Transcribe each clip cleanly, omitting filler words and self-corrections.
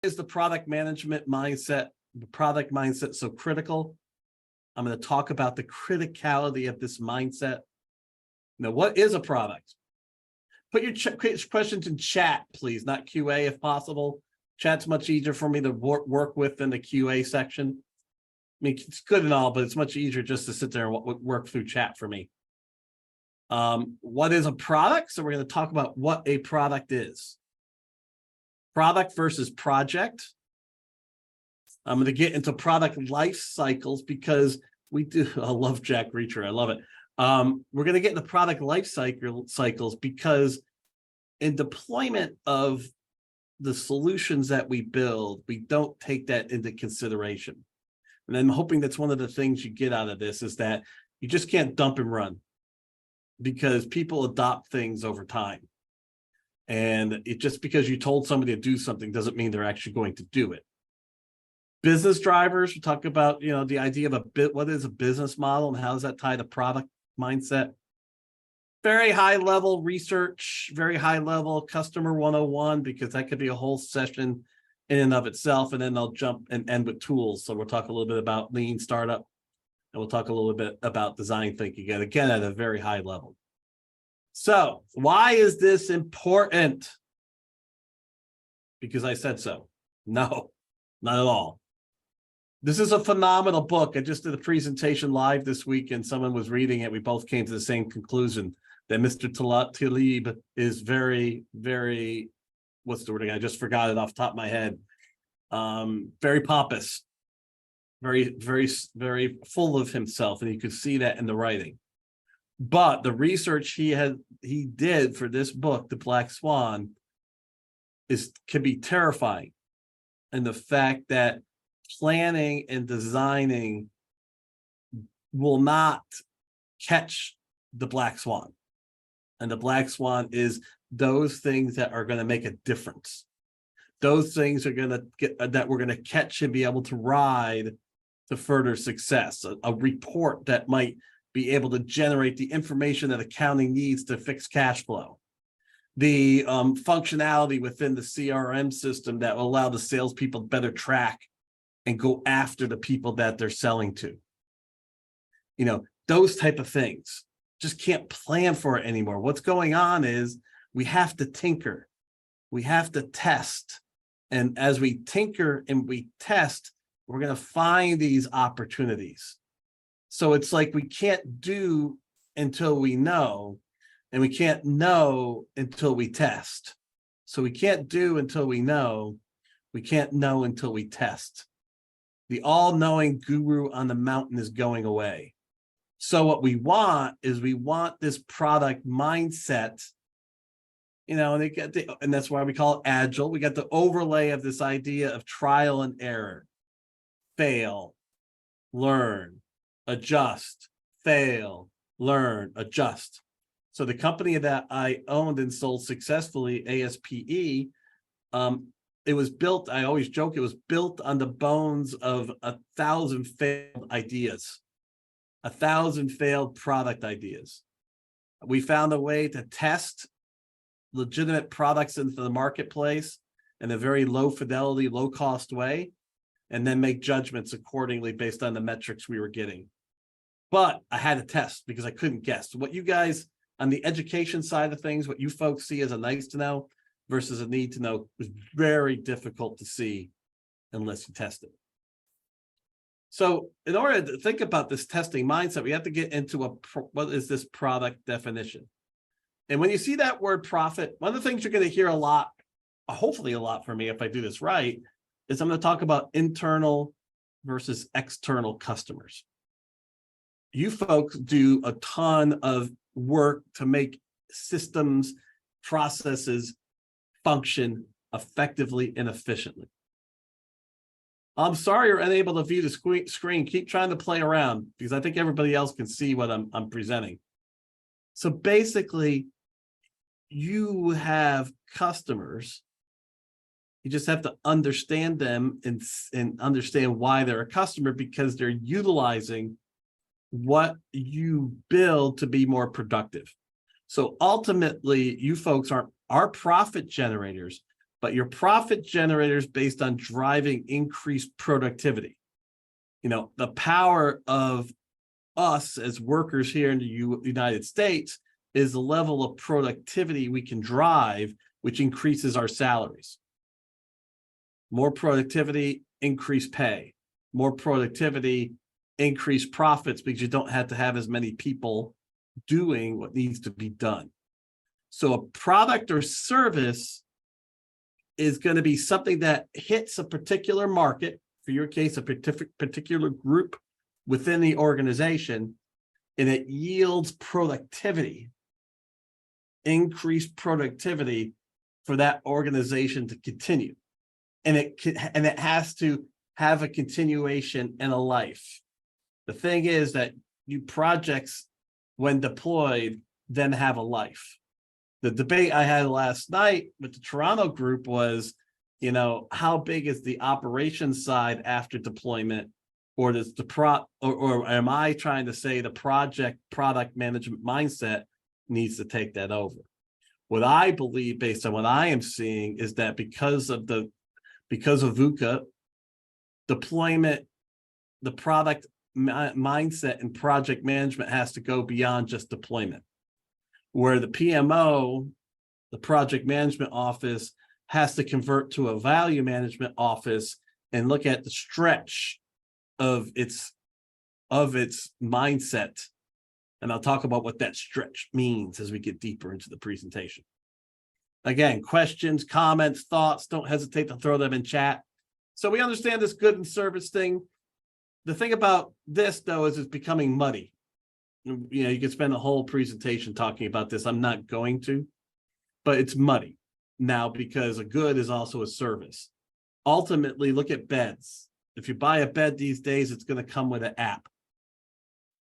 Is the product management mindset, the product mindset so critical? I'm going to talk about the criticality of this mindset. Now, what is a product? Put your questions in chat, please, not QA if possible. Chat's much easier for me to work with than the QA section. I mean, it's good and all, but it's much easier just to sit there and work through chat for me. What is a product? So we're going to talk about what a product is. Product versus project. I'm going to get into product life cycles because we do. I love Jack Reacher. I love it. We're going to get into product life cycles because in deployment of the solutions that we build, we don't take that into consideration. And I'm hoping that's one of the things you get out of this is that you just can't dump and run because people adopt things over time. And it just because you told somebody to do something doesn't mean they're actually going to do it. Business drivers, we talk about, the idea of what is a business model and how does that tie to product mindset. Very high level research, very high level customer 101, because that could be a whole session in and of itself. And then I'll jump and end with tools. So we'll talk a little bit about lean startup and we'll talk a little bit about design thinking again at a very high level. So why is this important? Because I said so. No, not at all. This is a phenomenal book. I just did a presentation live this week and someone was reading it. We both came to the same conclusion that Mr. Talib is very, very, what's the word again? I just forgot it off the top of my head. Very pompous, very, very, very full of himself. And you could see that in the writing. But the research he did for this book, The Black Swan, can be terrifying. And the fact that planning and designing will not catch the black swan. And the black swan is those things that are going to make a difference. Those things are going to that we're going to catch and be able to ride to further success. A report that might be able to generate the information that accounting needs to fix cash flow. The functionality within the CRM system that will allow the salespeople to better track and go after the people that they're selling to. Those type of things. Just can't plan for it anymore. What's going on is we have to tinker. We have to test. And as we tinker and we test, we're going to find these opportunities. So it's like we can't do until we know, and we can't know until we test. So we can't do until we know. We can't know until we test. The all-knowing guru on the mountain is going away. So what we want is this product mindset, and that's why we call it Agile. We got the overlay of this idea of trial and error, fail, learn, adjust, fail, learn, adjust. So the company that I owned and sold successfully, ASPE, it was built, I always joke, it was built on the bones of 1,000 failed ideas, 1,000 failed product ideas. We found a way to test legitimate products into the marketplace in a very low fidelity, low cost way, and then make judgments accordingly based on the metrics we were getting. But I had to test because I couldn't guess. What you guys on the education side of things, what you folks see as a nice to know versus a need to know was very difficult to see unless you test it. So in order to think about this testing mindset, we have to get into what is this product definition? And when you see that word profit, one of the things you're going to hear a lot, hopefully a lot for me if I do this right, is I'm going to talk about internal versus external customers. You folks do a ton of work to make systems, processes function effectively and efficiently. I'm sorry you're unable to view the screen. Keep trying to play around because I think everybody else can see what I'm presenting. So basically, you have customers. You just have to understand them and understand why they're a customer because they're utilizing what you build to be more productive. So ultimately, you folks are profit generators, but your profit generators based on driving increased productivity. The power of us as workers here in the United States is the level of productivity we can drive, which increases our salaries. More productivity, increased pay. More productivity, increased profits, because you don't have to have as many people doing what needs to be done. So a product or service is going to be something that hits a particular market, for your case, a particular group within the organization, and it yields productivity, increased productivity for that organization to continue. And it has to have a continuation and a life. The thing is that new projects, when deployed, then have a life. The debate I had last night with the Toronto group was, how big is the operations side after deployment, or does or am I trying to say the product management mindset needs to take that over? What I believe, based on what I am seeing, is that because of VUCA, deployment, the product mindset and project management has to go beyond just deployment, where the PMO, the project management office, has to convert to a value management office and look at the stretch of its mindset. And I'll talk about what that stretch means as we get deeper into the presentation. Again, questions, comments, thoughts, don't hesitate to throw them in chat. So we understand this good and service thing. The thing about this, though, is it's becoming muddy. You can spend a whole presentation talking about this. I'm not going to, but it's muddy now because a good is also a service. Ultimately, look at beds. If you buy a bed these days, it's going to come with an app.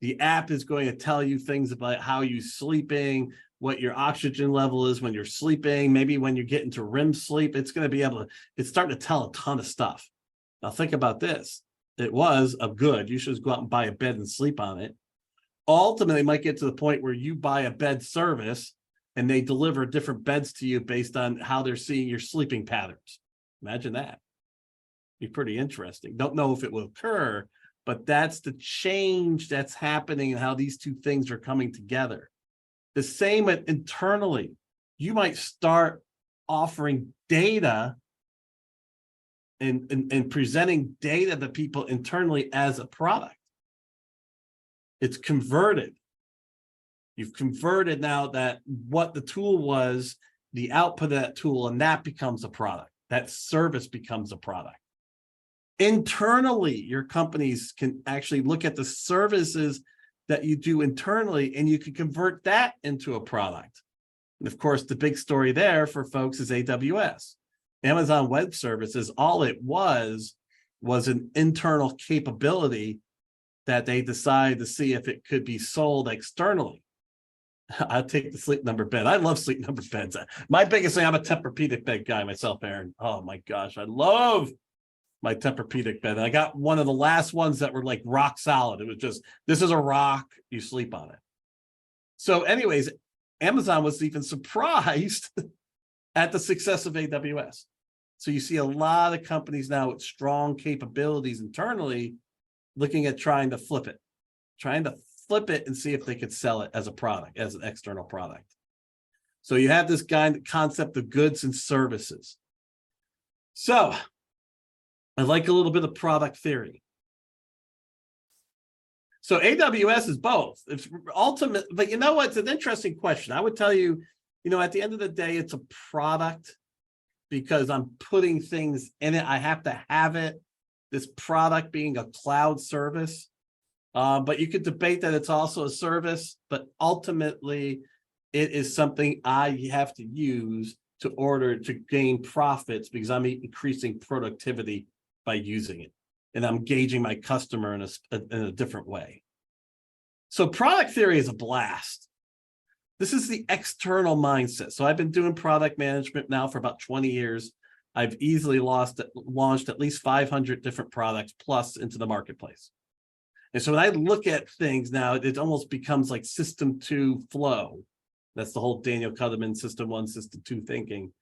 The app is going to tell you things about how you're sleeping, what your oxygen level is when you're sleeping, maybe when you get into REM sleep. It's going to be able to, it's starting to tell a ton of stuff. Now think about this. It was a good. You should just go out and buy a bed and sleep on it. Ultimately, it might get to the point where you buy a bed service and they deliver different beds to you based on how they're seeing your sleeping patterns. Imagine that. Be pretty interesting. Don't know if it will occur, but that's the change that's happening and how these two things are coming together. The same internally. You might start offering data and presenting data to people internally as a product. It's converted. You've converted now that what the tool was, the output of that tool, and that becomes a product. That service becomes a product. Internally, your companies can actually look at the services that you do internally, and you can convert that into a product. And of course, the big story there for folks is AWS. Amazon Web Services, all it was an internal capability that they decided to see if it could be sold externally. I'll take the Sleep Number bed. I love Sleep Number beds. My biggest thing, I'm a Tempur-Pedic bed guy myself, Aaron. Oh my gosh, I love my Tempur-Pedic bed. And I got one of the last ones that were like rock solid. It was just, this is a rock, you sleep on it. So anyways, Amazon was even surprised at the success of AWS. So you see a lot of companies now with strong capabilities internally looking at trying to flip it and see if they could sell it as a product, as an external product. So you have this concept of goods and services. So I like a little bit of product theory. So AWS is both. It's ultimate, but you know what? It's an interesting question. I would tell you, at the end of the day, it's a product because I'm putting things in it. I have to have it. This product being a cloud service. But you could debate that it's also a service, but ultimately it is something I have to use to order to gain profits because I'm increasing productivity by using it. And I'm gauging my customer in a different way. So product theory is a blast. This is the external mindset. So I've been doing product management now for about 20 years. I've easily launched at least 500 different products plus into the marketplace. And so when I look at things now, it almost becomes like system 2 flow. That's the whole Daniel Kahneman system 1, system 2 thinking.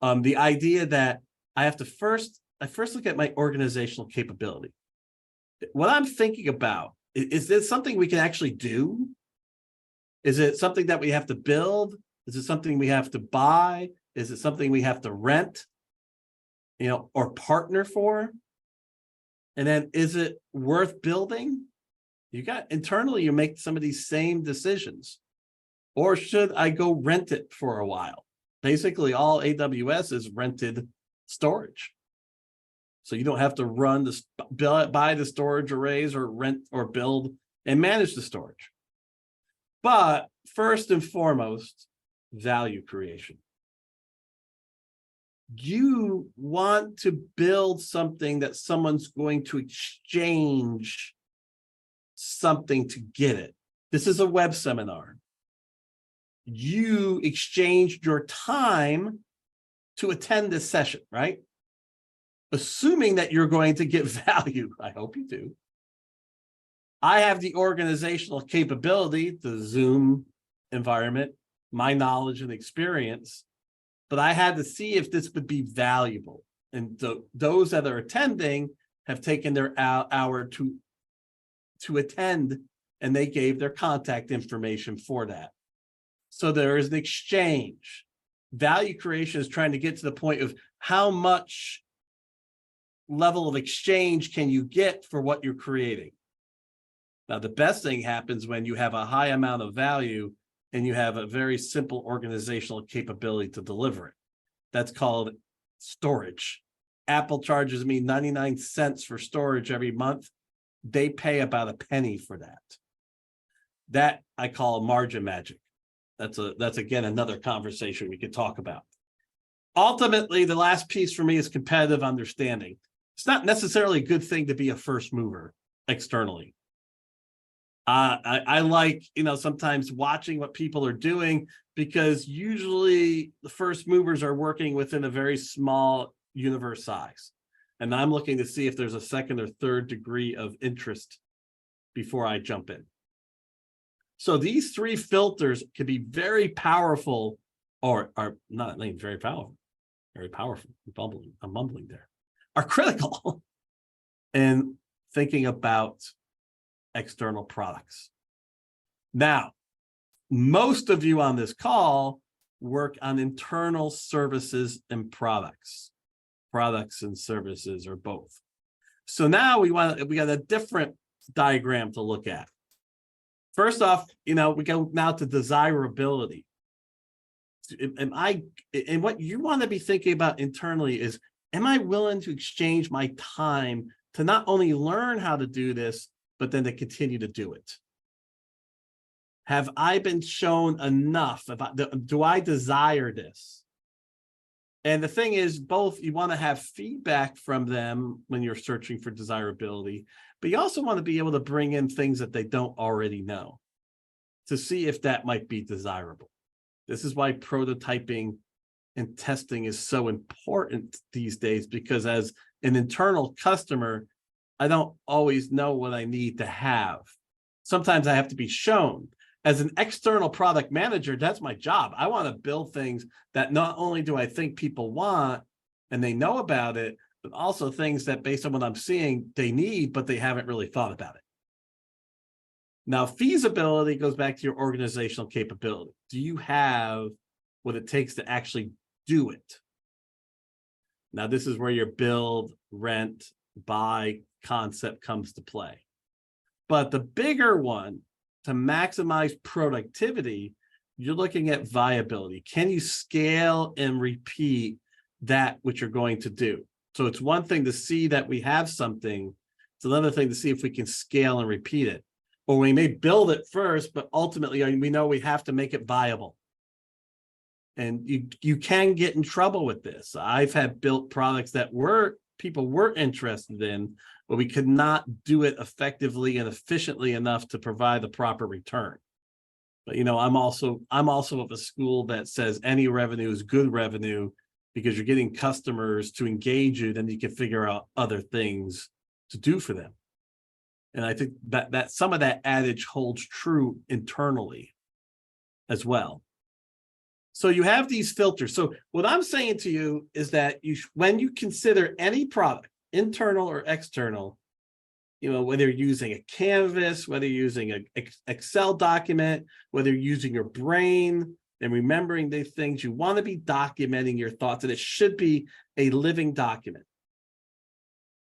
The idea that I first look at my organizational capability. What I'm thinking about, is this something we can actually do? Is it something that we have to build? Is it something we have to buy? Is it something we have to rent, or partner for? And then, is it worth building? You got internally, you make some of these same decisions. Or should I go rent it for a while? Basically, all AWS is rented storage. So you don't have to buy the storage arrays or rent or build and manage the storage. But first and foremost, value creation. You want to build something that someone's going to exchange something to get it. This is a web seminar. You exchanged your time to attend this session, right? Assuming that you're going to get value. I hope you do. I have the organizational capability, the Zoom environment, my knowledge and experience, but I had to see if this would be valuable. And those that are attending have taken their hour to attend, and they gave their contact information for that. So there is an exchange. Value creation is trying to get to the point of how much level of exchange can you get for what you're creating. Now, the best thing happens when you have a high amount of value and you have a very simple organizational capability to deliver it. That's called storage. Apple charges me 99 cents for storage every month. They pay about a penny for that. That I call margin magic. That's again another conversation we could talk about. Ultimately, the last piece for me is competitive understanding. It's not necessarily a good thing to be a first mover externally. I like, sometimes watching what people are doing, because usually the first movers are working within a very small universe size. And I'm looking to see if there's a second or third degree of interest before I jump in. So these three filters can be very powerful, or are not very powerful, I'm mumbling there, are critical in thinking about external products. Now, most of you on this call work on internal services and products and services, or both. So now we got a different diagram to look at. First off, we go now to desirability. And what you want to be thinking about internally is, am I willing to exchange my time to not only learn how to do this, but then to continue to do it? Have I been shown enough? Do I desire this? And the thing is, both, you want to have feedback from them when you're searching for desirability, but you also want to be able to bring in things that they don't already know to see if that might be desirable. This is why prototyping and testing is so important these days, because as an internal customer, I don't always know what I need to have. Sometimes I have to be shown. As an external product manager, that's my job. I want to build things that not only do I think people want and they know about it, but also things that, based on what I'm seeing, they need, but they haven't really thought about it. Now, feasibility goes back to your organizational capability. Do you have what it takes to actually do it? Now, this is where your build, rent, buy concept comes to play. But the bigger one, to maximize productivity, you're looking at viability. Can you scale and repeat that which you're going to do? So it's one thing to see that we have something. It's another thing to see if we can scale and repeat it. Or we may build it first, but ultimately we know we have to make it viable. And you can get in trouble with this. I've had built products that people were interested in, but we could not do it effectively and efficiently enough to provide the proper return. But I'm also of a school that says any revenue is good revenue, because you're getting customers to engage you, then you can figure out other things to do for them. And I think that some of that adage holds true internally as well. So you have these filters. So what I'm saying to you is that when you consider any product, internal or external, whether you're using a canvas, whether you're using an Excel document, whether you're using your brain and remembering these things, you want to be documenting your thoughts, and it should be a living document.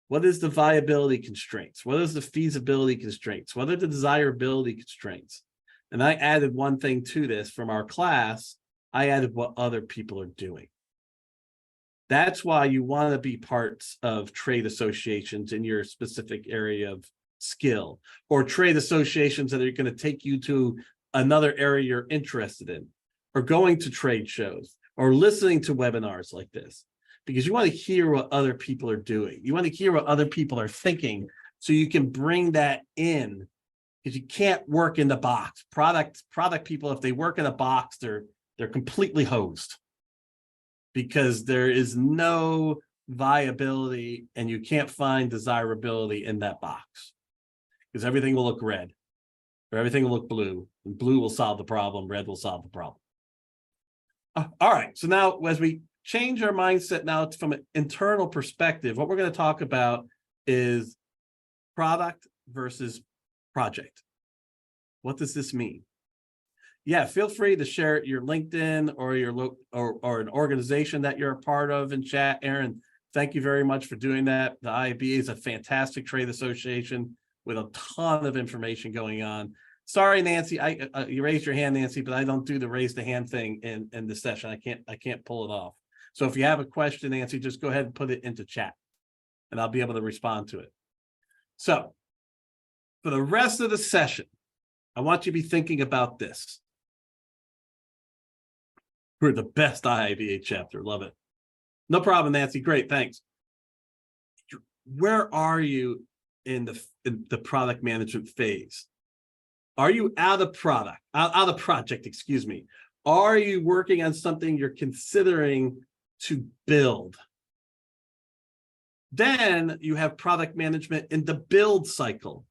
What is the viability constraints? What is the feasibility constraints? What are the desirability constraints? And I added one thing to this from our class. I added what other people are doing. That's why you want to be parts of trade associations in your specific area of skill, or trade associations that are going to take you to another area you're interested in, or going to trade shows, or listening to webinars like this, because you want to hear what other people are doing. You want to hear what other people are thinking, so you can bring that in, because you can't work in the box. Product people, if they work in a box, they're completely hosed, because there is no viability and you can't find desirability in that box, because everything will look red or everything will look blue, and blue will solve the problem, red will solve the problem. All right, so now as we change our mindset now from an internal perspective, what we're going to talk about is product versus project. What does this mean? Yeah, feel free to share your LinkedIn or your or an organization that you're a part of in chat. Aaron, thank you very much for doing that. The IAB is a fantastic trade association with a ton of information going on. Sorry, Nancy, you raised your hand, Nancy, but I don't do the raise the hand thing in the session. I can't pull it off. So if you have a question, Nancy, just go ahead and put it into chat, and I'll be able to respond to it. So for the rest of the session, I want you to be thinking about this. We're the best IIBA chapter. Love it. No problem, Nancy. Great. Thanks. Where are you in the product management phase? Are you out of project, excuse me? Are you working on something you're considering to build? Then you have product management in the build cycle.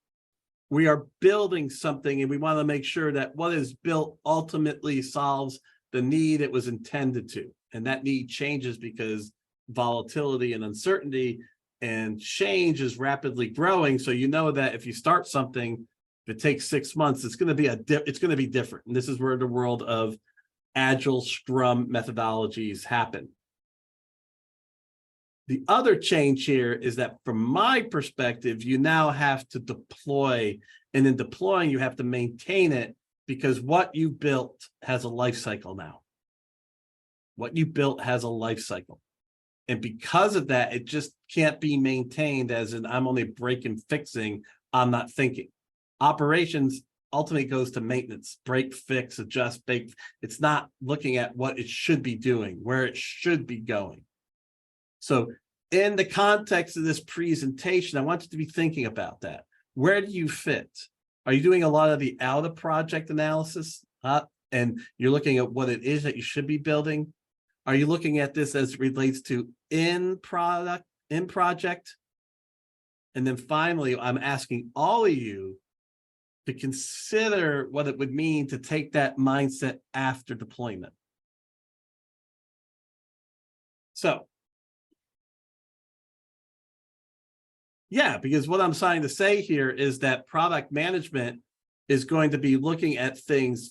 We are building something, and we want to make sure that what is built ultimately solves the need it was intended to. And that need changes because volatility and uncertainty and change is rapidly growing. So you know that if you start something, if it takes 6 months, it's going to be different. And this is where the world of Agile Scrum methodologies happen. The other change here is that from my perspective, you now have to deploy, and in deploying, you have to maintain it, because what you built has a life cycle now. What you built has a life cycle. And because of that, it just can't be maintained as in I'm only breaking, fixing, I'm not thinking. Operations ultimately goes to maintenance, break, fix, adjust, bake. It's not looking at what it should be doing, where it should be going. So in the context of this presentation, I want you to be thinking about that. Where do you fit? Are you doing a lot of the out of project analysis? And you're looking at what it is that you should be building? Are you looking at this as it relates to in project? And then finally, I'm asking all of you to consider what it would mean to take that mindset after deployment. So, yeah, because what I'm trying to say here is that product management is going to be looking at things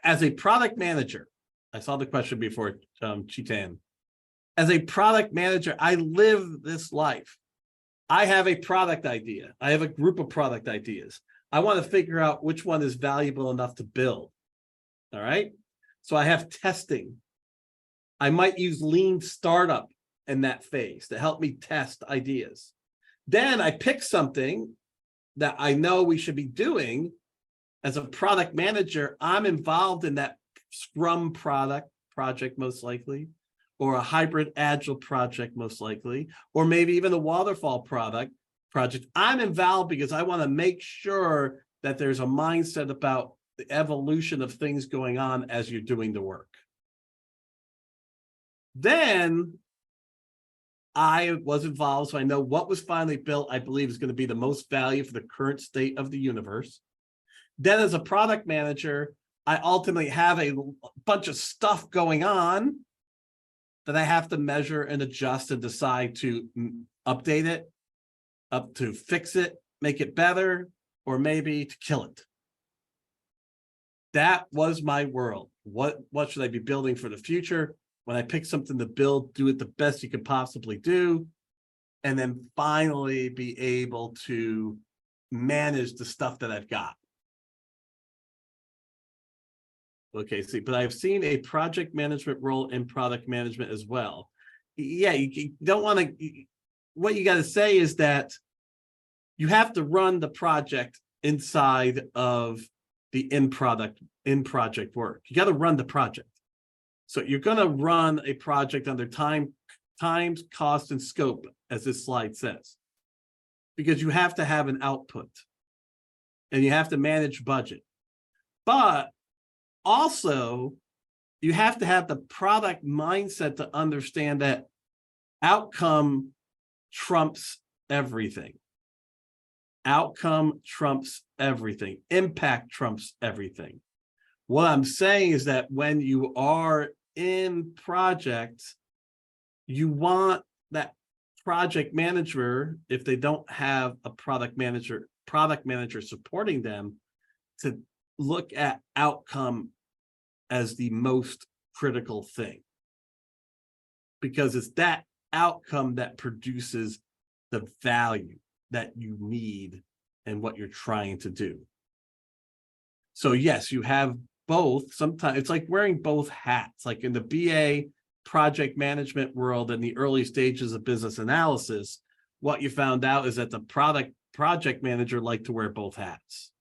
as a product manager. I saw the question before, Chitan. As a product manager, I live this life. I have a product idea. I have a group of product ideas. I want to figure out which one is valuable enough to build. All right. So I have testing. I might use lean startup in that phase to help me test ideas. Then I pick something that I know we should be doing. As a product manager, I'm involved in that Scrum project most likely, or a hybrid Agile project most likely, or maybe even a waterfall project. I'm involved because I want to make sure that there's a mindset about the evolution of things going on as you're doing the work. Then I was involved, so I know what was finally built, I believe, is going to be the most value for the current state of the universe. Then as a product manager, I ultimately have a bunch of stuff going on that I have to measure and adjust and decide to update it, up to fix it, make it better, or maybe to kill it. That was my world. What should I be building for the future? When I pick something to build, do it the best you could possibly do, and then finally be able to manage the stuff that I've got. Okay, see, but I've seen a project management role in product management as well. Yeah, you don't want to, what you got to say is that you have to run the project inside of the in project work. You got to run the project. So you're going to run a project under times, cost, and scope, as this slide says, because you have to have an output and you have to manage budget. But also, you have to have the product mindset to understand that outcome trumps everything. Outcome trumps everything. Impact trumps everything. What I'm saying is that when you are in projects, you want that project manager, if they don't have a product manager supporting them, to look at outcome as the most critical thing, because it's that outcome that produces the value that you need and what you're trying to do. So yes, you have both. Sometimes it's like wearing both hats, like in the BA project management world in the early stages of business analysis. What you found out is that the project manager liked to wear both hats,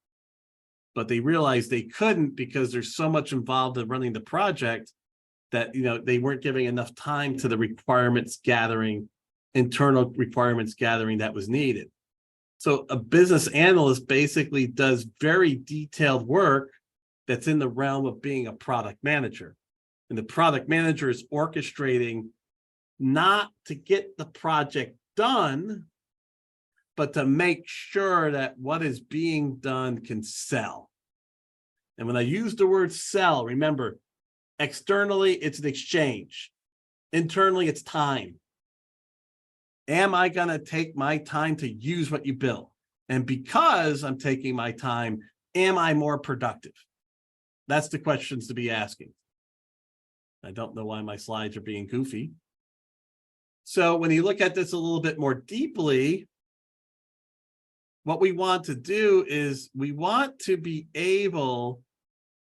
but they realized they couldn't because there's so much involved in running the project that, you know, they weren't giving enough time to the requirements gathering, internal requirements gathering that was needed. So a business analyst basically does very detailed work that's in the realm of being a product manager. And the product manager is orchestrating not to get the project done, but to make sure that what is being done can sell. And when I use the word sell, remember, externally, it's an exchange. Internally, it's time. Am I going to take my time to use what you built? And because I'm taking my time, am I more productive? That's the questions to be asking. I don't know why my slides are being goofy. So when you look at this a little bit more deeply, what we want to do is we want to be able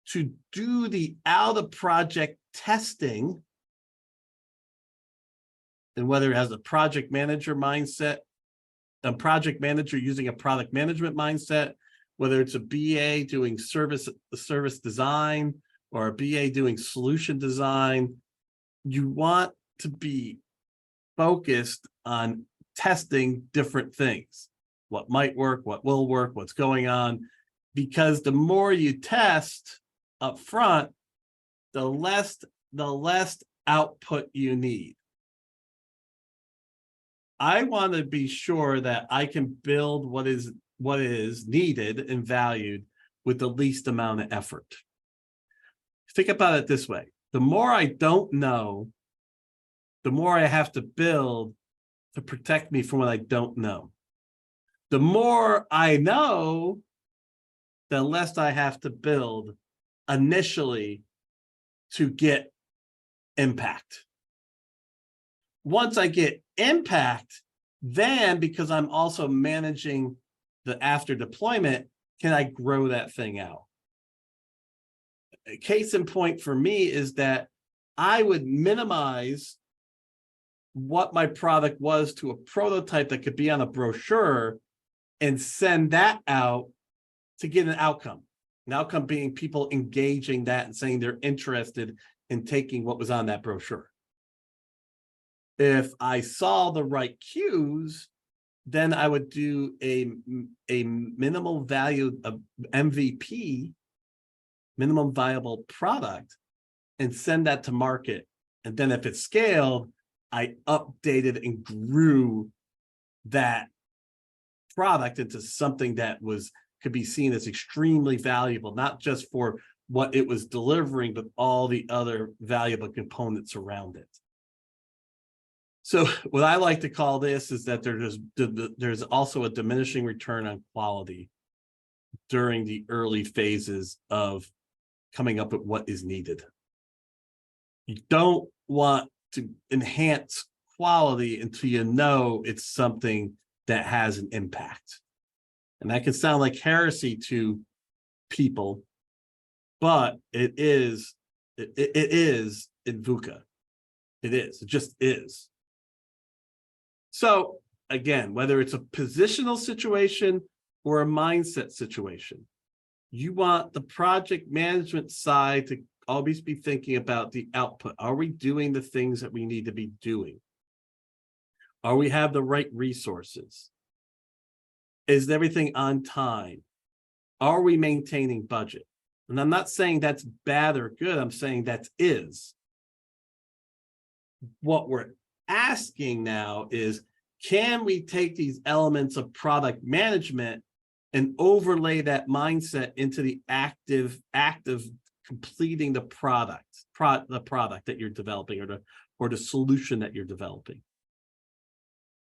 to do the out of project testing, and whether it has a project manager mindset, a project manager using a product management mindset, whether it's a BA doing service design or a BA doing solution design, you want to be focused on testing different things. What might work, what will work, what's going on, because the more you test up front, the less output you need. I want to be sure that I can build what is needed and valued with the least amount of effort. Think about it this way. The more I don't know, the more I have to build to protect me from what I don't know. The more I know, the less I have to build initially to get impact. Once I get impact, then because I'm also managing the after deployment, can I grow that thing out? A case in point for me is that I would minimize what my product was to a prototype that could be on a brochure and send that out to get an outcome. An outcome being people engaging that and saying they're interested in taking what was on that brochure. If I saw the right cues, then I would do a minimal value of MVP, minimum viable product, and send that to market. And then if it scaled, I updated and grew that product into something that could be seen as extremely valuable, not just for what it was delivering, but all the other valuable components around it. So what I like to call this is that there's also a diminishing return on quality during the early phases of coming up with what is needed. You don't want to enhance quality until you know it's something that has an impact. And that can sound like heresy to people, but it is in VUCA. It just is. So again, whether it's a positional situation or a mindset situation, you want the project management side to always be thinking about the output. Are we doing the things that we need to be doing? Are we have the right resources? Is everything on time? Are we maintaining budget? And I'm not saying that's bad or good. I'm saying that is. What we're asking now is, can we take these elements of product management and overlay that mindset into the active completing the product that you're developing, or the solution that you're developing?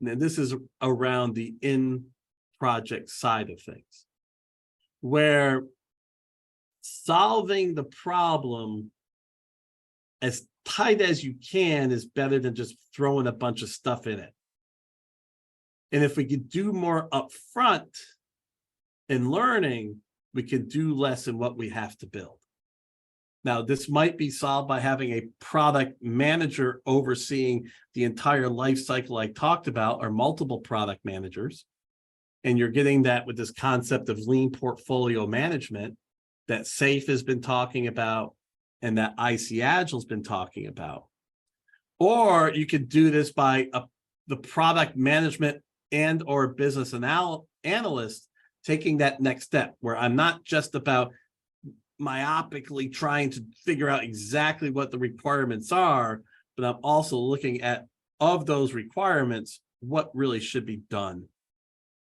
And this is around the in-project side of things, where solving the problem as tight as you can is better than just throwing a bunch of stuff in it. And if we could do more upfront in learning, we could do less in what we have to build. Now, this might be solved by having a product manager overseeing the entire life cycle I talked about, or multiple product managers. And you're getting that with this concept of lean portfolio management that SAFe has been talking about and that IC Agile's been talking about. Or you could do this by the product management and or business analyst taking that next step, where I'm not just about myopically trying to figure out exactly what the requirements are, but I'm also looking at, of those requirements, what really should be done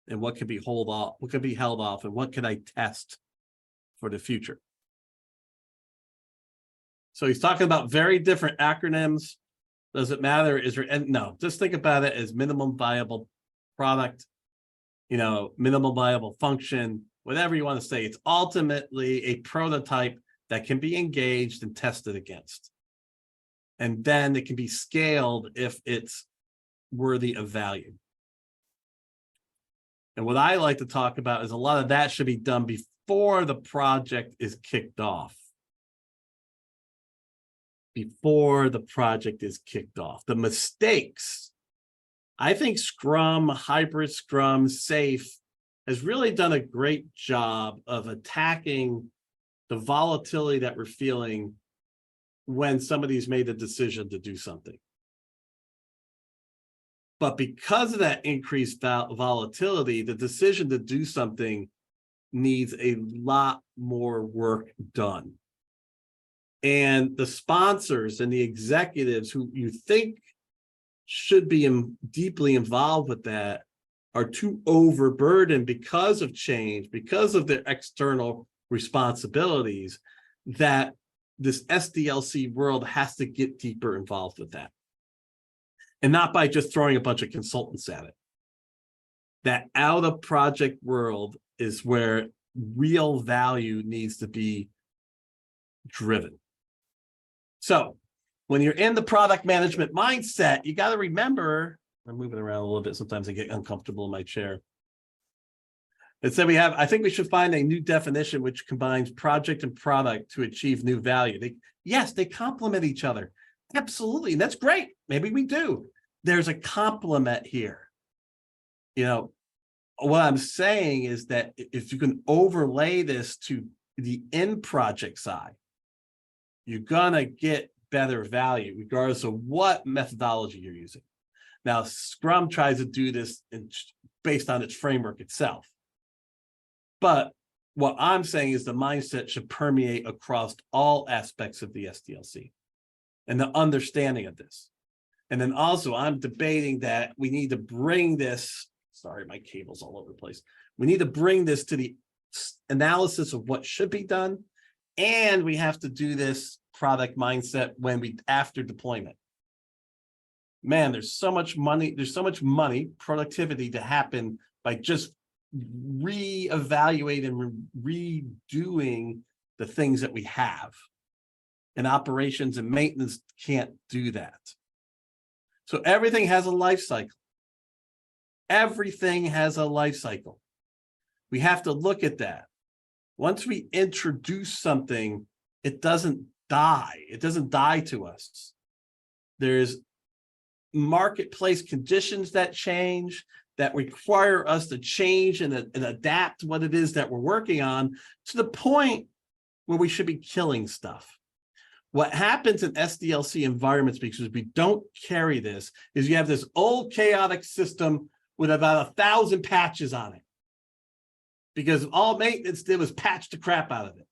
and what can be held off, and what can I test for the future. So he's talking about very different acronyms. Does it matter? No, just think about it as minimum viable product, minimal viable function, whatever you want to say. It's ultimately a prototype that can be engaged and tested against. And then it can be scaled if it's worthy of value. And what I like to talk about is a lot of that should be done before the project is kicked off. Before the project is kicked off. The mistakes, I think Scrum, Hybrid Scrum, SAFe has really done a great job of attacking the volatility that we're feeling when somebody's made a decision to do something. But because of that increased volatility, the decision to do something needs a lot more work done. And the sponsors and the executives who you think should be deeply involved with that are too overburdened because of change, because of their external responsibilities, that this SDLC world has to get deeper involved with that. And not by just throwing a bunch of consultants at it. That out of project world is where real value needs to be driven. So when you're in the product management mindset, you got to remember, I'm moving around a little bit. Sometimes I get uncomfortable in my chair. It said I think we should find a new definition which combines project and product to achieve new value. They complement each other. Absolutely. And that's great. Maybe we do. There's a complement here. What I'm saying is that if you can overlay this to the end project side, you're going to get better value regardless of what methodology you're using. Now, Scrum tries to do this based on its framework itself. But what I'm saying is the mindset should permeate across all aspects of the SDLC and the understanding of this. And then also I'm debating that we need to bring this, sorry, my cable's all over the place. We need to bring this to the analysis of what should be done And we have to do this product mindset after deployment. Man, there's so much money, productivity to happen by just reevaluating and redoing the things that we have. And operations and maintenance can't do that. So everything has a life cycle. Everything has a life cycle. We have to look at that. Once we introduce something, it doesn't die. It doesn't die to us. There's marketplace conditions that change, that require us to change and adapt what it is that we're working on, to the point where we should be killing stuff. What happens in SDLC environments, because we don't carry this, is you have this old chaotic system with about 1,000 patches on it, because all maintenance did was patch the crap out of it.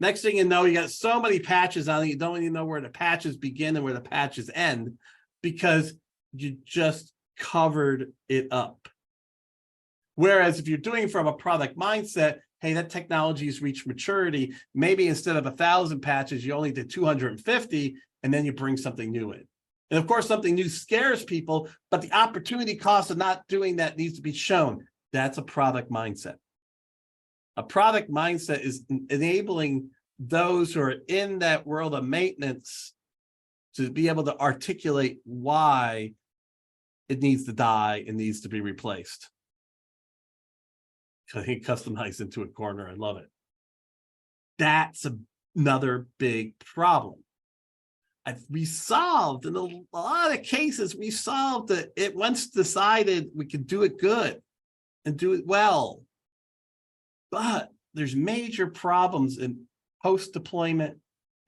Next thing you know, you got so many patches on it, you don't even know where the patches begin and where the patches end, because you just covered it up. Whereas if you're doing from a product mindset, hey, that technology has reached maturity, maybe instead of 1,000 patches, you only did 250, and then you bring something new in. And of course, something new scares people, but the opportunity cost of not doing that needs to be shown. That's a product mindset. A product mindset is enabling those who are in that world of maintenance to be able to articulate why it needs to die and needs to be replaced. I think customized into a corner. I love it. That's another big problem. We solved, in a lot of cases, we solved it once decided we could do it good and do it well. But there's major problems in post-deployment,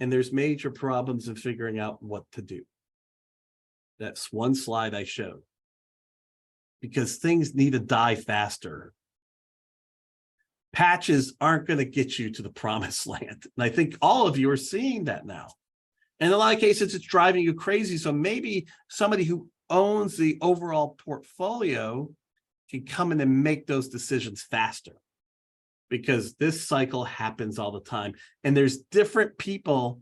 and there's major problems in figuring out what to do. That's one slide I showed. Because things need to die faster. Patches aren't going to get you to the promised land. And I think all of you are seeing that now. In a lot of cases, it's driving you crazy. So maybe somebody who owns the overall portfolio can come in and make those decisions faster, because this cycle happens all the time. And there's different people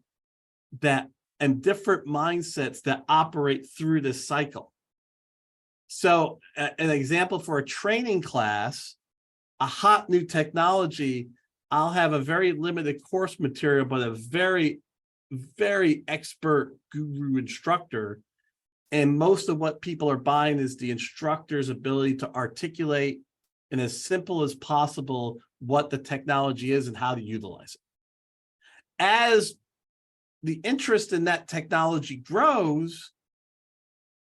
and different mindsets that operate through this cycle. So an example for a training class, a hot new technology, I'll have a very limited course material, but a very, very expert guru instructor. And most of what people are buying is the instructor's ability to articulate in as simple as possible what the technology is and how to utilize it. As the interest in that technology grows,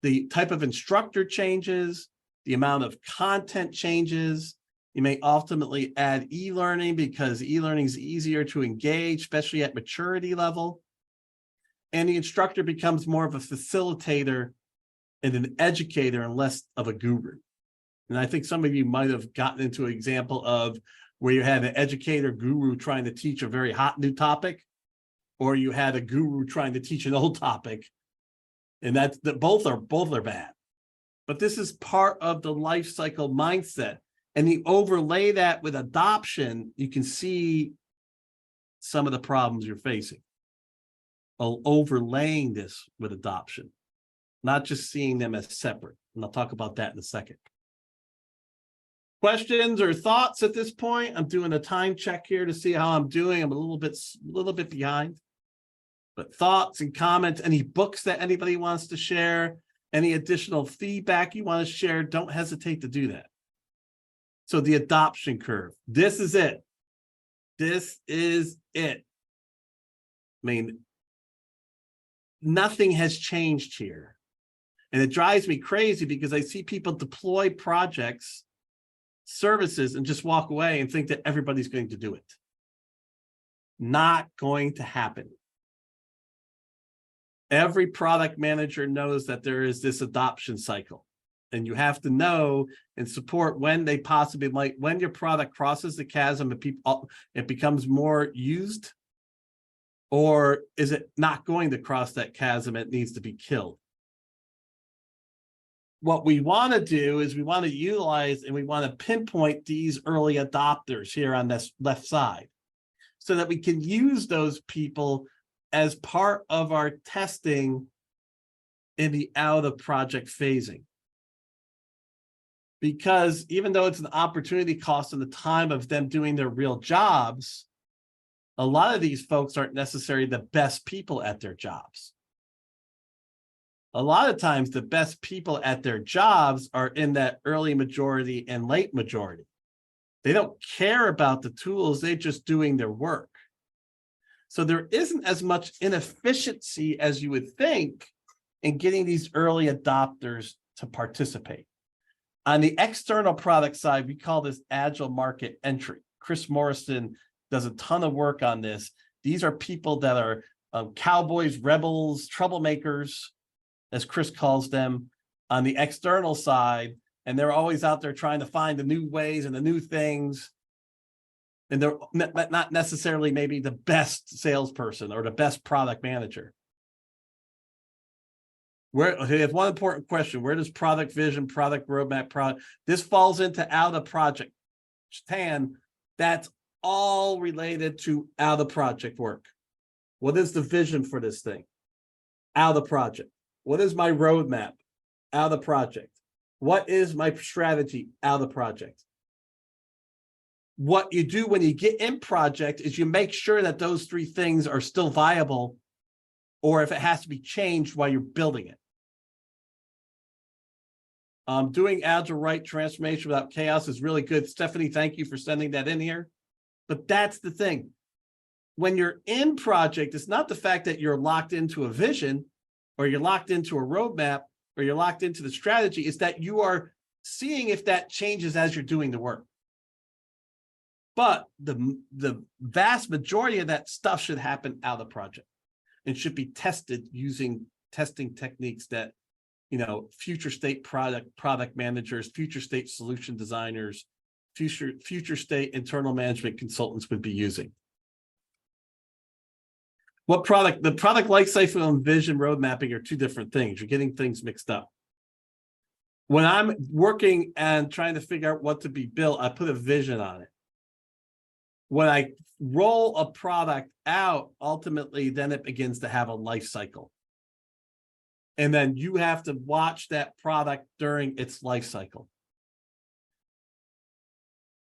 the type of instructor changes, the amount of content changes. You may ultimately add e-learning, because e-learning is easier to engage, especially at maturity level. And the instructor becomes more of a facilitator and an educator and less of a guru. And I think some of you might have gotten into an example of where you had an educator guru trying to teach a very hot new topic, or you had a guru trying to teach an old topic. And that both are bad. But this is part of the life cycle mindset. And you overlay that with adoption, you can see some of the problems you're facing. Overlaying this with adoption, not just seeing them as separate. And I'll talk about that in a second. Questions or thoughts at this point? I'm doing a time check here to see how I'm doing. I'm a little bit behind. But thoughts and comments, any books that anybody wants to share, any additional feedback you want to share, don't hesitate to do that. So the adoption curve, this is it. This is it. I mean, nothing has changed here. And it drives me crazy because I see people deploy projects, services, and just walk away and think that everybody's going to do it. Not going to happen. Every product manager knows that there is this adoption cycle, and you have to know and support when they possibly might, when your product crosses the chasm and it becomes more used, or is it not going to cross that chasm? It needs to be killed. What we want to do is we want to utilize and we want to pinpoint these early adopters here on this left side. so that we can use those people as part of our testing in the out of project phasing. Because even though it's an opportunity cost and the time of them doing their real jobs, a lot of these folks aren't necessarily the best people at their jobs. A lot of times the best people at their jobs are in that early majority and late majority. They don't care about the tools, they're just doing their work. So there isn't as much inefficiency as you would think in getting these early adopters to participate. On the external product side, we call this agile market entry. Chris Morrison does a ton of work on this. These are people that are cowboys, rebels, troublemakers, as Chris calls them, on the external side, and they're always out there trying to find the new ways and the new things. And they're not necessarily maybe the best salesperson or the best product manager. Here's one important question: where does product vision, product roadmap, product? This falls into out of project. Stan, that's all related to out of project work. What is the vision for this thing? Out of project. What is my roadmap? Out of project. What is my strategy? Out of project. What you do when you get in project is you make sure that those three things are still viable, or if it has to be changed while you're building it. Doing Agile right, transformation without chaos is really good. Stephanie, thank you for sending that in here. But that's the thing. When you're in project, it's not the fact that you're locked into a vision or you're locked into a roadmap or you're locked into the strategy. It's that you are seeing if that changes as you're doing the work. But the vast majority of that stuff should happen out of the project and should be tested using testing techniques that, you know, future state product managers, future state solution designers, future state internal management consultants would be using. The product lifecycle and vision road mapping are two different things. You're getting things mixed up. When I'm working and trying to figure out what to be built, I put a vision on it. When I roll a product out, ultimately, then it begins to have a life cycle. And then you have to watch that product during its life cycle.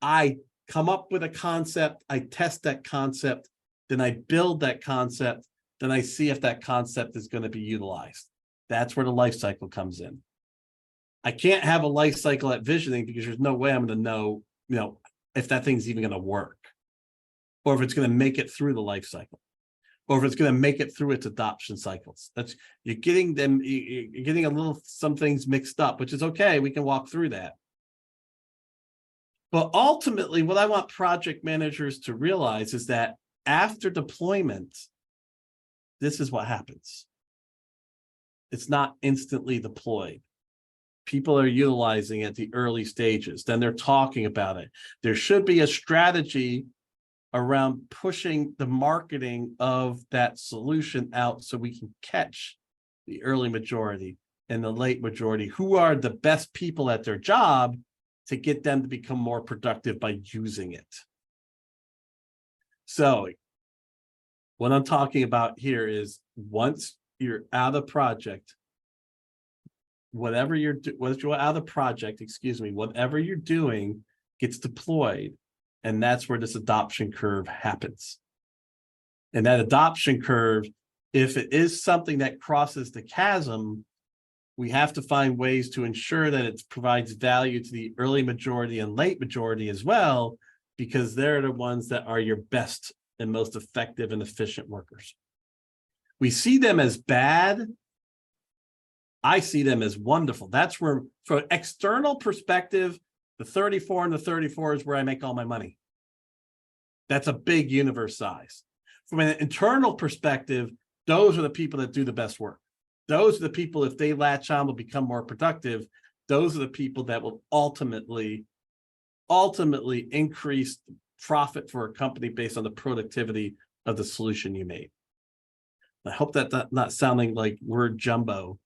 I come up with a concept, I test that concept, then I build that concept, then I see if that concept is going to be utilized. That's where the life cycle comes in. I can't have a life cycle at visioning because there's no way I'm going to know, you know, if that thing's even going to work, or if it's going to make it through the life cycle, or if it's going to make it through its adoption cycles. You're getting some things mixed up, which is okay. We can walk through that. But ultimately, what I want project managers to realize is that after deployment, this is what happens. It's not instantly deployed. People are utilizing it at the early stages. Then they're talking about it. There should be a strategy around pushing the marketing of that solution out so we can catch the early majority and the late majority, who are the best people at their job, to get them to become more productive by using it. So what I'm talking about here is once you're out of project, whatever you're out of project, whatever you're doing gets deployed. And that's where this adoption curve happens. And that adoption curve, if it is something that crosses the chasm, we have to find ways to ensure that it provides value to the early majority and late majority as well, because they're the ones that are your best and most effective and efficient workers. We see them as bad. I see them as wonderful. That's where, from an external perspective, the 34 and the 34 is where I make all my money. That's a big universe size. From an internal perspective, those are the people that do the best work. Those are the people, if they latch on, will become more productive. Those are the people that will ultimately increase profit for a company based on the productivity of the solution you made. I hope that's not sounding like word jumbo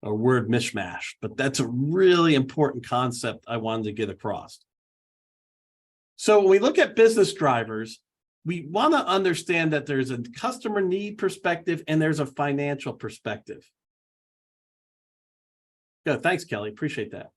or word mishmash, but that's a really important concept I wanted to get across. So when we look at business drivers, we want to understand that there's a customer need perspective and there's a financial perspective. Good, thanks, Kelly. Appreciate that.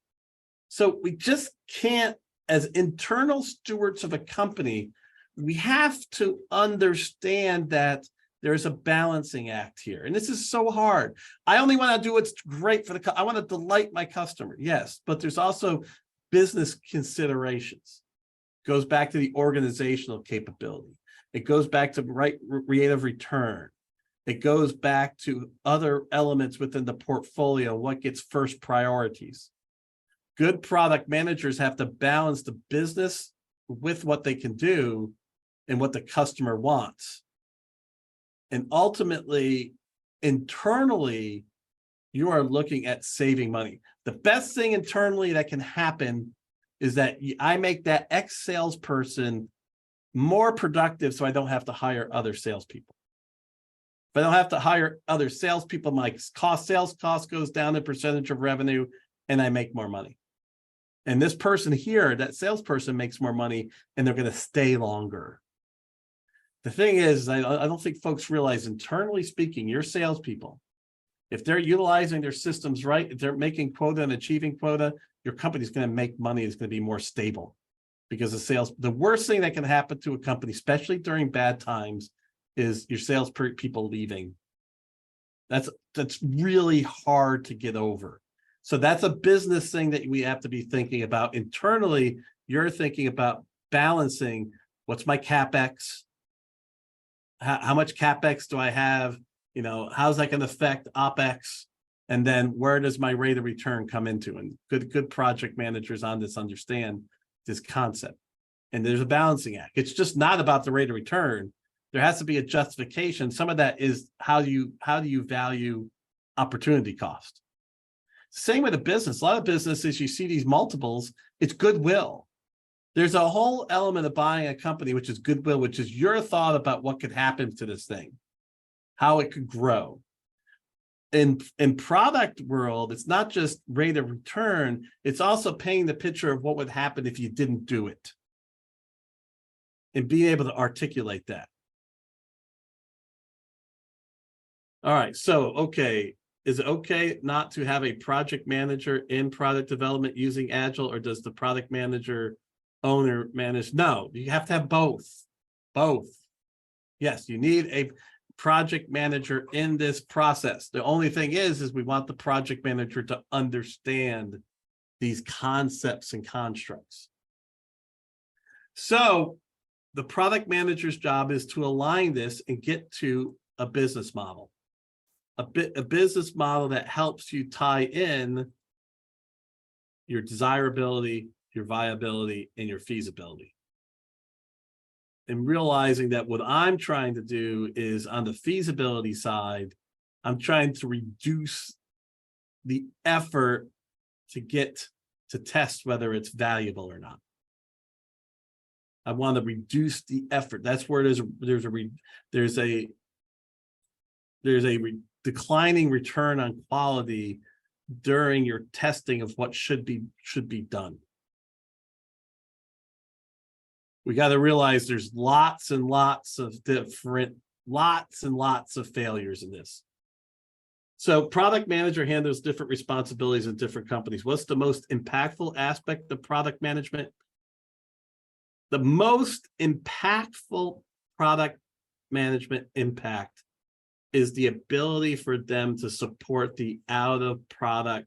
So we just can't, as internal stewards of a company, we have to understand that there's a balancing act here. And this is so hard. I only want to do what's great for I want to delight my customer. Yes, but there's also business considerations. It goes back to the organizational capability. It goes back to rate of return. It goes back to other elements within the portfolio, what gets first priorities. Good product managers have to balance the business with what they can do and what the customer wants. And ultimately, internally, you are looking at saving money. The best thing internally that can happen is that I make that X salesperson more productive so I don't have to hire other salespeople. If I don't have to hire other salespeople, my sales cost goes down, the percentage of revenue, and I make more money. And this person here, that salesperson, makes more money and they're going to stay longer. The thing is, I don't think folks realize, internally speaking, your salespeople, if they're utilizing their systems right, if they're making quota and achieving quota, your company's going to make money. It's going to be more stable, because the worst thing that can happen to a company, especially during bad times, is your sales people leaving. That's really hard to get over. So that's a business thing that we have to be thinking about. Internally, you're thinking about balancing what's my CapEx, how much CapEx do I have, how's that going to affect OpEx, and then where does my rate of return come into? And good project managers on this understand this concept. And there's a balancing act. It's just not about the rate of return. There has to be a justification. Some of that is how do you value opportunity cost. Same with a business. A lot of businesses, you see these multiples, it's goodwill. There's a whole element of buying a company, which is goodwill, which is your thought about what could happen to this thing, how it could grow. In product world, it's not just rate of return, it's also painting the picture of what would happen if you didn't do it, and being able to articulate that. All right, so, okay. Is it okay not to have a project manager in product development using Agile, or does the product manager owner manage? No, you have to have both. Both. Yes, you need a project manager in this process. The only thing is we want the project manager to understand these concepts and constructs. So the product manager's job is to align this and get to a business model. A business model that helps you tie in your desirability, your viability, and your feasibility. And realizing that what I'm trying to do is, on the feasibility side, I'm trying to reduce the effort to get to test whether it's valuable or not. I want to reduce the effort. That's where there's a declining return on quality during your testing of what should be done. We got to realize there's lots and lots of failures in this. So product manager handles different responsibilities in different companies. What's the most impactful aspect of product management? The most impactful product management impact is the ability for them to support the out of project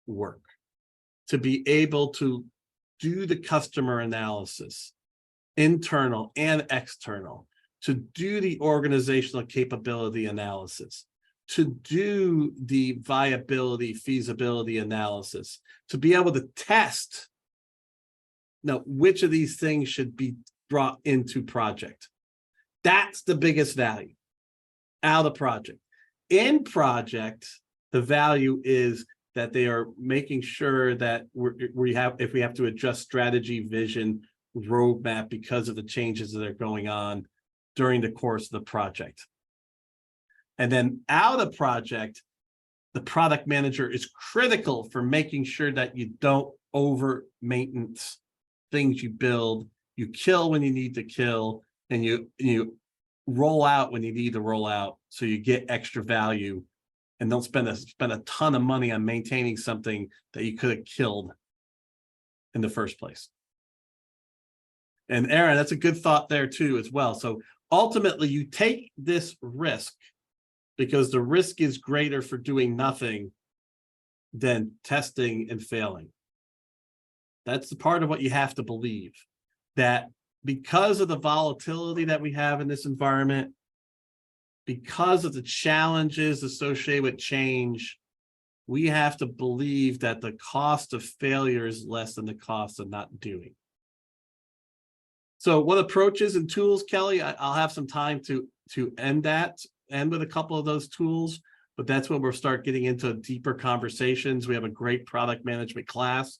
work, to be able to do the customer analysis, internal and external, to do the organizational capability analysis, to do the viability, feasibility analysis, to be able to test which of these things should be brought into project. That's the biggest value out of project. In project, the value is that they are making sure that if we have to adjust strategy, vision, roadmap because of the changes that are going on during the course of the project. And then out of project, the product manager is critical for making sure that you don't over maintenance things you build You kill when you need to kill, and you roll out when you need to roll out, so you get extra value, and don't spend a ton of money on maintaining something that you could have killed in the first place. And Aaron, that's a good thought there too as well. So ultimately, you take this risk because the risk is greater for doing nothing than testing and failing. That's the part of what you have to believe, that because of the volatility that we have in this environment, because of the challenges associated with change, we have to believe that the cost of failure is less than the cost of not doing. So what approaches and tools, Kelly? I'll have some time to end with a couple of those tools, but that's when we'll start getting into deeper conversations. We have a great product management class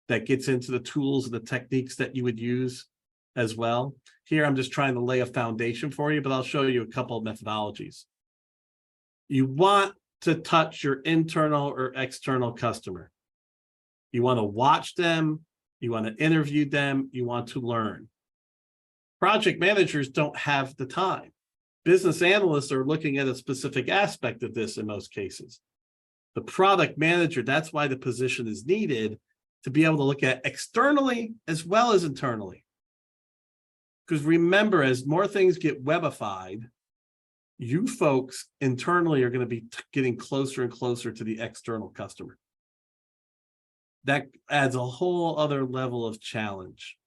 that gets into the tools and the techniques that you would use as well. Here, I'm just trying to lay a foundation for you, but I'll show you a couple of methodologies. You want to touch your internal or external customer. You want to watch them, you want to interview them, you want to learn. Project managers don't have the time. Business analysts are looking at a specific aspect of this in most cases. The product manager, that's why the position is needed, to be able to look at externally as well as internally. Because remember, as more things get webified, you folks internally are going to be getting closer and closer to the external customer. That adds a whole other level of challenge.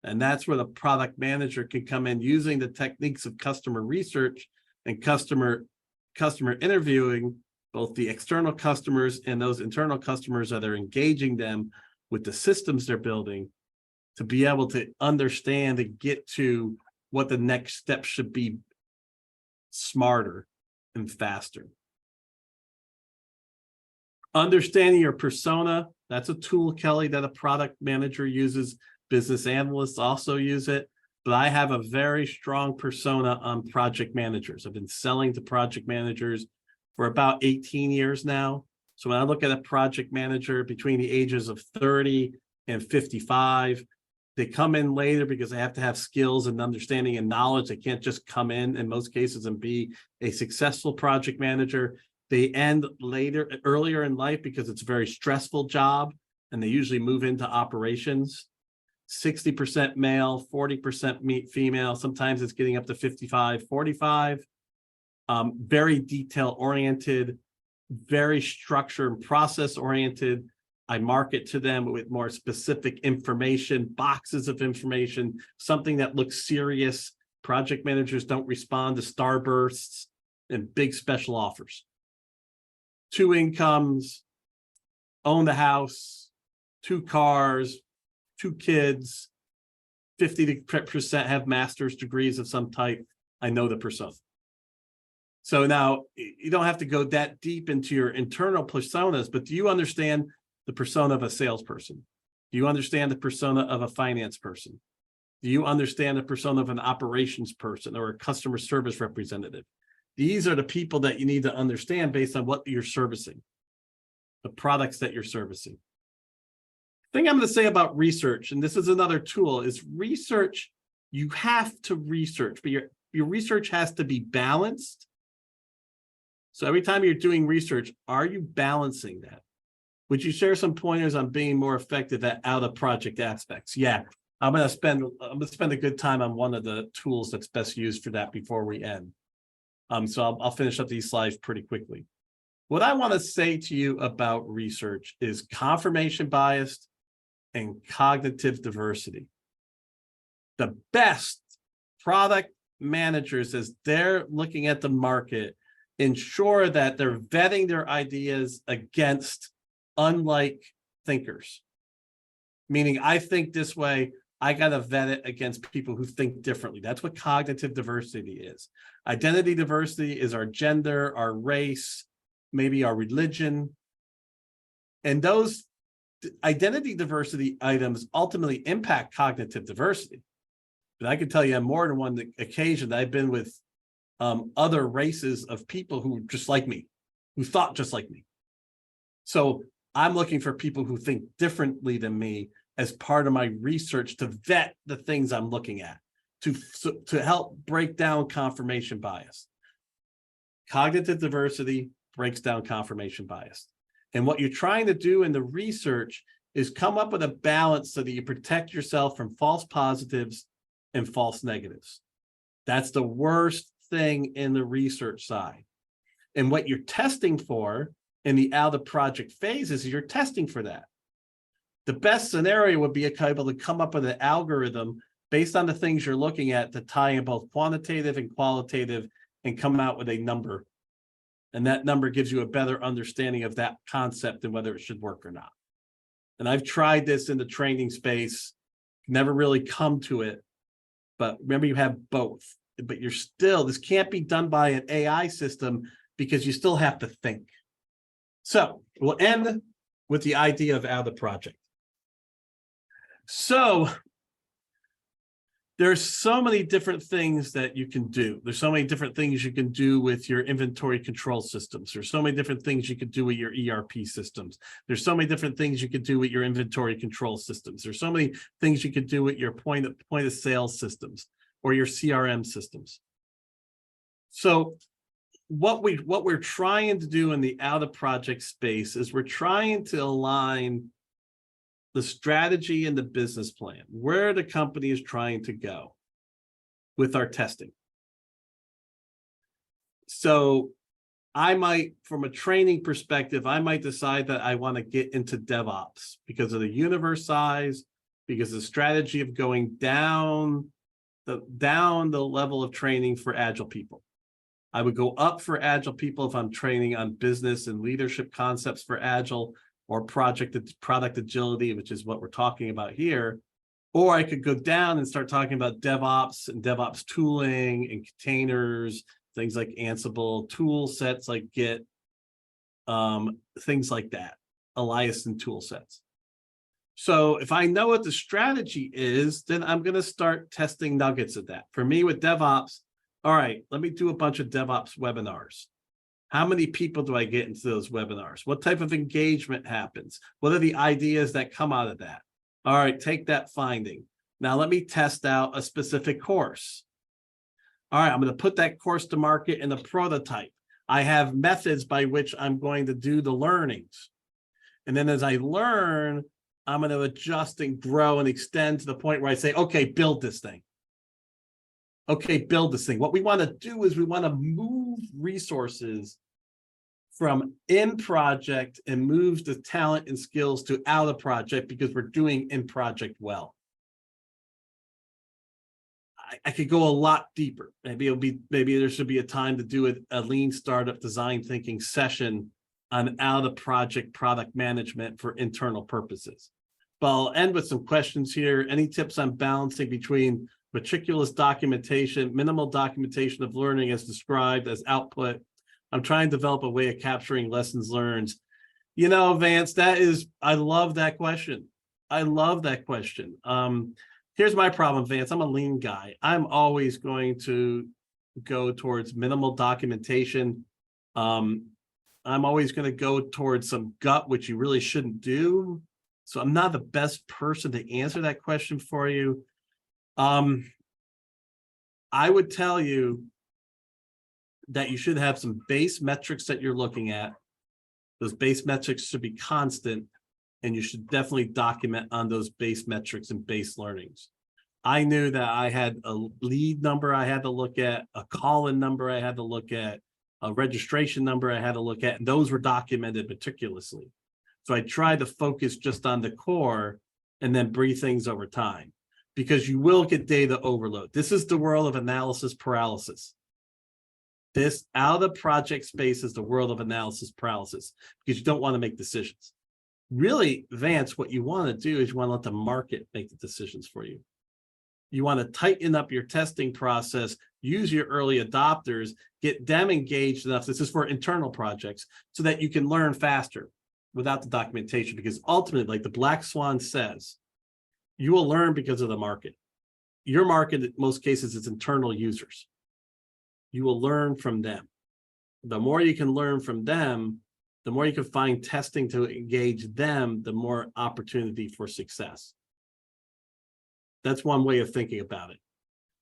And that's where the product manager can come in using the techniques of customer research and customer interviewing, both the external customers and those internal customers that are engaging them with the systems they're building, to be able to understand and get to what the next step should be smarter and faster. Understanding your persona, that's a tool, Kelly, that a product manager uses. Business analysts also use it, but I have a very strong persona on project managers. I've been selling to project managers for about 18 years now. So when I look at a project manager between the ages of 30 and 55, they come in later because they have to have skills and understanding and knowledge. They can't just come in most cases and be a successful project manager. They end earlier in life because it's a very stressful job, and they usually move into operations. 60% male, 40% female. Sometimes it's getting up to 55, 45. Very detail oriented, very structure and process oriented. I market to them with more specific information, boxes of information, something that looks serious. Project managers don't respond to starbursts and big special offers. 2 incomes, own the house, 2 cars, 2 kids, 50% have master's degrees of some type. I know the persona. So now you don't have to go that deep into your internal personas, but do you understand the persona of a salesperson? Do you understand the persona of a finance person? Do you understand the persona of an operations person or a customer service representative? These are the people that you need to understand based on what you're servicing, the products that you're servicing. Thing I'm going to say about research, and this is another tool, is research. You have to research, but your research has to be balanced. So every time you're doing research, are you balancing that? Would you share some pointers on being more effective at out of project aspects? Yeah, I'm going to spend a good time on one of the tools that's best used for that before we end. So I'll finish up these slides pretty quickly. What I want to say to you about research is confirmation bias and cognitive diversity. The best product managers, as they're looking at the market, ensure that they're vetting their ideas against unlike thinkers. Meaning, I think this way, I got to vet it against people who think differently. That's what cognitive diversity is. Identity diversity is our gender, our race, maybe our religion. And those identity diversity items ultimately impact cognitive diversity. But I can tell you on more than one occasion that I've been with other races of people who are just like me, who thought just like me. So I'm looking for people who think differently than me as part of my research to vet the things I'm looking at, to help break down confirmation bias. Cognitive diversity breaks down confirmation bias. And what you're trying to do in the research is come up with a balance so that you protect yourself from false positives and false negatives. That's the worst thing in the research side. And what you're testing for in the out of project phases is you're testing for that. The best scenario would be able to come up with an algorithm based on the things you're looking at to tie in both quantitative and qualitative and come out with a number. And that number gives you a better understanding of that concept and whether it should work or not. And I've tried this in the training space, never really come to it. But remember, you have both. But you're still, this can't be done by an AI system because you still have to think. So we'll end with the idea of out of project. So there's so many different things that you can do. There's so many different things you can do with your inventory control systems. There's so many different things you could do with your ERP systems. There's so many different things you could do with your inventory control systems. There's so many things you could do with your point of sale systems or your CRM systems. So what we're trying to do in the out of project space is we're trying to align the strategy and the business plan, where the company is trying to go with our testing. So I might, from a training perspective, I might decide that I want to get into DevOps because of the universe size, because of the strategy of going down the level of training for Agile people. I would go up for Agile people if I'm training on business and leadership concepts for Agile, or product agility, which is what we're talking about here. Or I could go down and start talking about DevOps and DevOps tooling and containers, things like Ansible, tool sets like Git, things like that, Eliasson tool sets. So if I know what the strategy is, then I'm going to start testing nuggets of that. For me with DevOps, all right, let me do a bunch of DevOps webinars. How many people do I get into those webinars? What type of engagement happens? What are the ideas that come out of that? All right, take that finding. Now let me test out a specific course. All right, I'm going to put that course to market in a prototype. I have methods by which I'm going to do the learnings. And then as I learn, I'm going to adjust and grow and extend to the point where I say, okay, build this thing. Okay, build this thing. What we want to do is we want to move resources from in project and move the talent and skills to out of project because we're doing in project well. I could go a lot deeper. Maybe there should be a time to do a lean startup design thinking session on out of project product management for internal purposes. But I'll end with some questions here. Any tips on balancing between meticulous documentation, minimal documentation of learning as described as output? I'm trying to develop a way of capturing lessons learned. You know, Vance, I love that question. I love that question. Here's my problem, Vance. I'm a lean guy. I'm always going to go towards minimal documentation. I'm always going to go towards some gut, which you really shouldn't do. So I'm not the best person to answer that question for you. I would tell you that you should have some base metrics that you're looking at. Those base metrics should be constant, and you should definitely document on those base metrics and base learnings. I knew that I had a lead number I had to look at, a call-in number I had to look at, a registration number I had to look at, and those were documented meticulously. So I tried to focus just on the core and then breathe things over time, because you will get data overload. This is the world of analysis paralysis. This out of project space is the world of analysis paralysis because you don't want to make decisions. Really, Vance, what you want to do is you want to let the market make the decisions for you. You want to tighten up your testing process, use your early adopters, get them engaged enough. This is for internal projects so that you can learn faster without the documentation, because ultimately, like the Black Swan says, you will learn because of the market. Your market, in most cases, is internal users. You will learn from them. The more you can learn from them, the more you can find testing to engage them, the more opportunity for success. That's one way of thinking about it.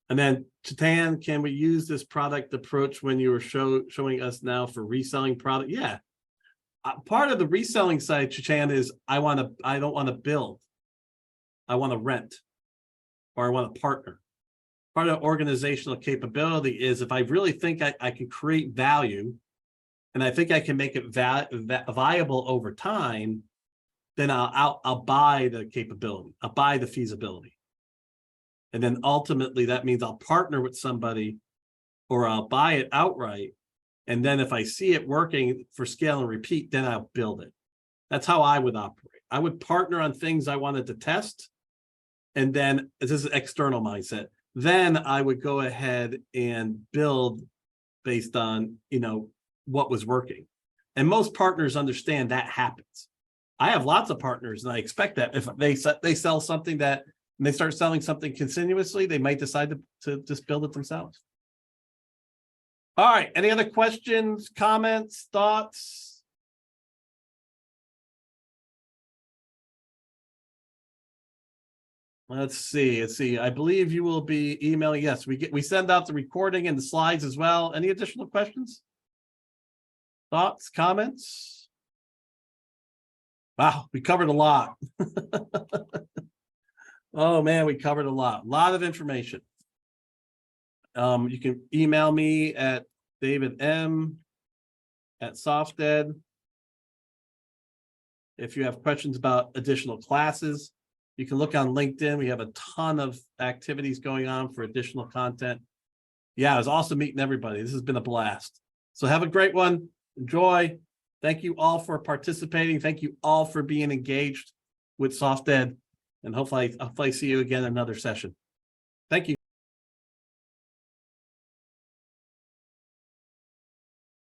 And then, Chatan, can we use this product approach when you were showing us now for reselling product? Yeah. Part of the reselling side, Chatan, is I don't want to build. I want to rent, or I want to partner. Part of organizational capability is if I really think I can create value, and I think I can make it viable over time, then I'll buy the capability. I'll buy the feasibility. And then ultimately that means I'll partner with somebody, or I'll buy it outright. And then if I see it working for scale and repeat, then I'll build it. That's how I would operate. I would partner on things I wanted to test. And then this is external mindset. Then I would go ahead and build based on, what was working. And most partners understand that happens. I have lots of partners, and I expect that if they sell something that, and they start selling something continuously, they might decide to just build it themselves. All right. Any other questions, comments, thoughts? Let's see. I believe you will be emailing. Yes, we send out the recording and the slides as well. Any additional questions? Thoughts, comments? Wow, we covered a lot. Oh man, we covered a lot of information. You can email me at davidm@softed. If you have questions about additional classes, you can look on LinkedIn. We have a ton of activities going on for additional content. Yeah, it was awesome meeting everybody. This has been a blast. So have a great one. Enjoy. Thank you all for participating. Thank you all for being engaged with SoftEd. And hopefully see you again in another session. Thank you.